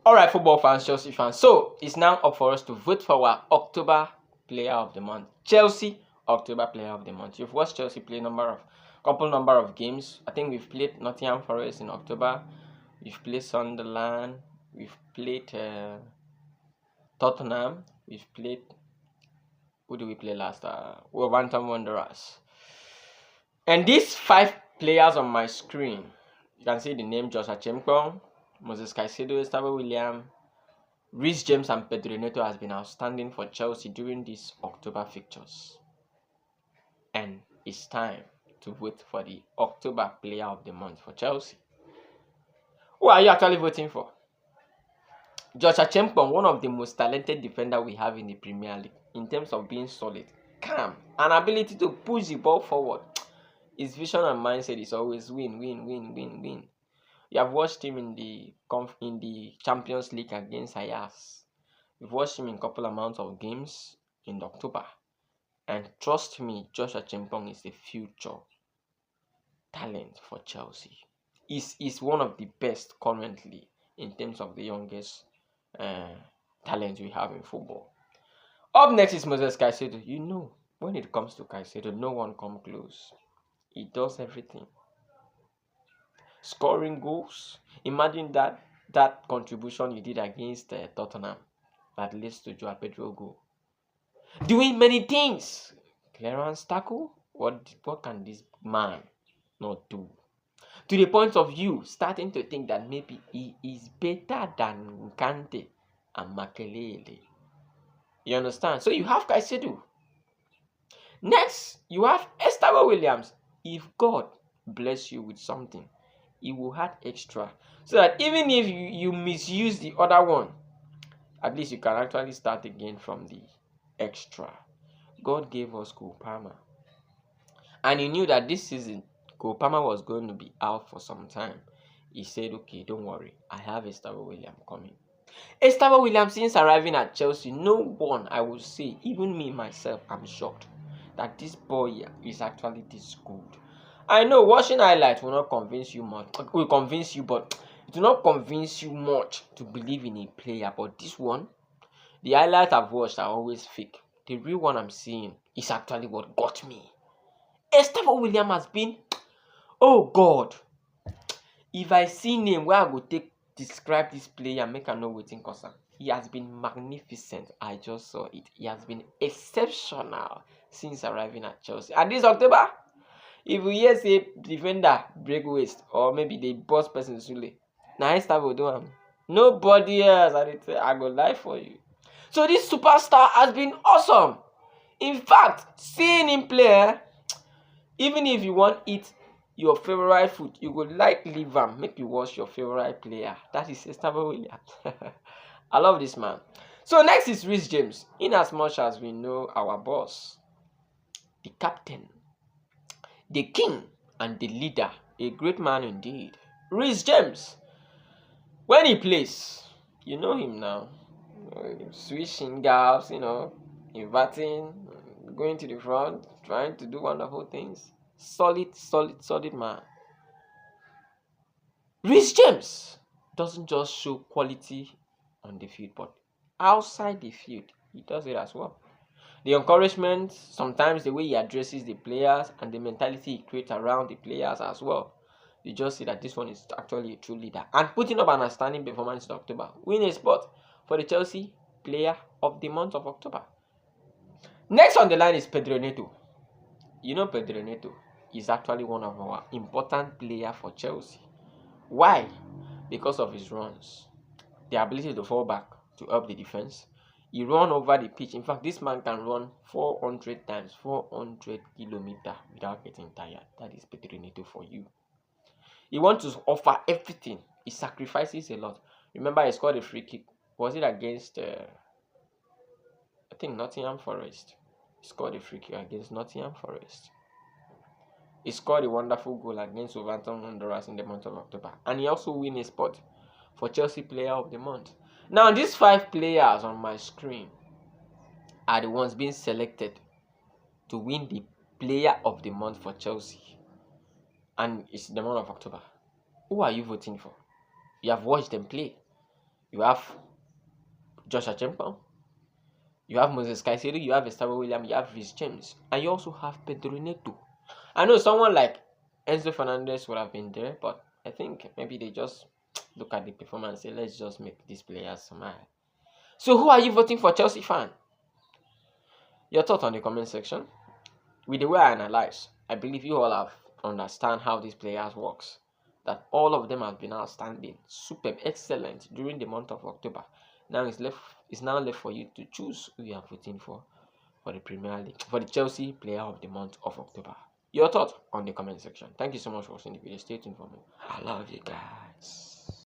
Alright, football fans, Chelsea fans. So it's now up for us to vote for our October Player of the Month. Chelsea October Player of the Month. You've watched Chelsea play couple number of games. I think we've played Nottingham Forest in October. We've played Sunderland. We've played Tottenham. We've played. Who do we play last? Wolverhampton Wanderers. And these 5 players on my screen, you can see the name Josh Acheampong, Moises Caicedo, Estevao, Willian, Reece, James, and Pedro Neto has been outstanding for Chelsea during these October fixtures. And it's time to vote for the October Player of the Month for Chelsea. Who are you actually voting for? Josh Acheampong, one of the most talented defenders we have in the Premier League in terms of being solid, calm, and ability to push the ball forward. His vision and mindset is always win, win, win, win, win. You have watched him in the Champions League against Ajax. You've watched him in a couple amounts of games in October. And trust me, Josh Acheampong is the future talent for Chelsea. He's one of the best currently in terms of the youngest talent we have in football. Up next is Moises Caicedo. You know, when it comes to Caicedo, no one comes close. He does everything. Scoring goals. Imagine that contribution you did against Tottenham that leads to Joao Pedro goal. Doing many things. Clearance tackle. What can this man not do? To the point of you starting to think that maybe he is better than Kante and Makelele. You understand? So you have Caicedo. Next, you have Estevao Williams. If God bless you with something, He will add extra. So that even if you misuse the other one, at least you can actually start again from the extra. God gave us Cole Palmer. And He knew that this season, Cole Palmer was going to be out for some time. He said, okay, don't worry. I have Estevao Williams coming. Estevao Williams, since arriving at Chelsea, no one, I would say, even me myself, I'm shocked that this boy is actually this good. I know watching highlights will not convince you much. It will convince you, but it will not convince you much to believe in a player. But this one, the highlights I've watched are always fake. The real one I'm seeing is actually what got me. Estevao Williams has been, oh God, if I see name where I go describe this player, make I know wetin cause am. He has been magnificent. I just saw it. He has been exceptional since arriving at Chelsea. And this October, if we hear say defender break waist or maybe the boss person Sule, now Estevao do am. Nobody else. I go lie for you. So this superstar has been awesome. In fact, seeing him play, even if you want eat your favorite food, you would like leave am make you watch your favorite player. That is Estevao Williams. I love this man. So next is Reece James. In as much as we know our boss, the captain, the king, and the leader, a great man indeed, Reece James. When he plays, you know him now. Switching gaps, inverting, going to the front, trying to do wonderful things. Solid man. Reece James doesn't just show quality on the field, but outside the field, he does it as well. The encouragement, sometimes the way he addresses the players and the mentality he creates around the players as well. You just see that this one is actually a true leader. And putting up an outstanding performance in October, win a spot for the Chelsea Player of the Month of October. Next on the line is Pedro Neto. You know Pedro Neto is actually one of our important players for Chelsea. Why? Because of his runs. The ability to fall back to help the defense. He runs over the pitch. In fact, this man can run 400 times, 400 kilometers without getting tired. That is Pedro Neto for you. He wants to offer everything. He sacrifices a lot. Remember, he scored a free kick. Was it against, I think, Nottingham Forest? He scored a free kick against Nottingham Forest. He scored a wonderful goal against Wolverhampton Wanderers in the month of October. And he also won a spot for Chelsea Player of the Month. Now, these 5 players on my screen are the ones being selected to win the Player of the Month for Chelsea. And it's the month of October. Who are you voting for? You have watched them play. You have Josh Acheampong, you have Moises Caicedo, you have Estevao Willian, you have Reece James, and you also have Pedro Neto. I know someone like Enzo Fernandez would have been there, but I think maybe they just look at the performance and say, let's just make these players smile. So who are you voting for, Chelsea fan? Your thoughts on the comment section. With the way I analyze, I believe you all have understand how these players works. That all of them have been outstanding, superb, excellent during the month of October. Now it's now left for you to choose who you are voting for the Premier League, for the Chelsea Player of the Month of October. Your thoughts on the comment section. Thank you so much for watching the video. Stay tuned for more. I love you guys.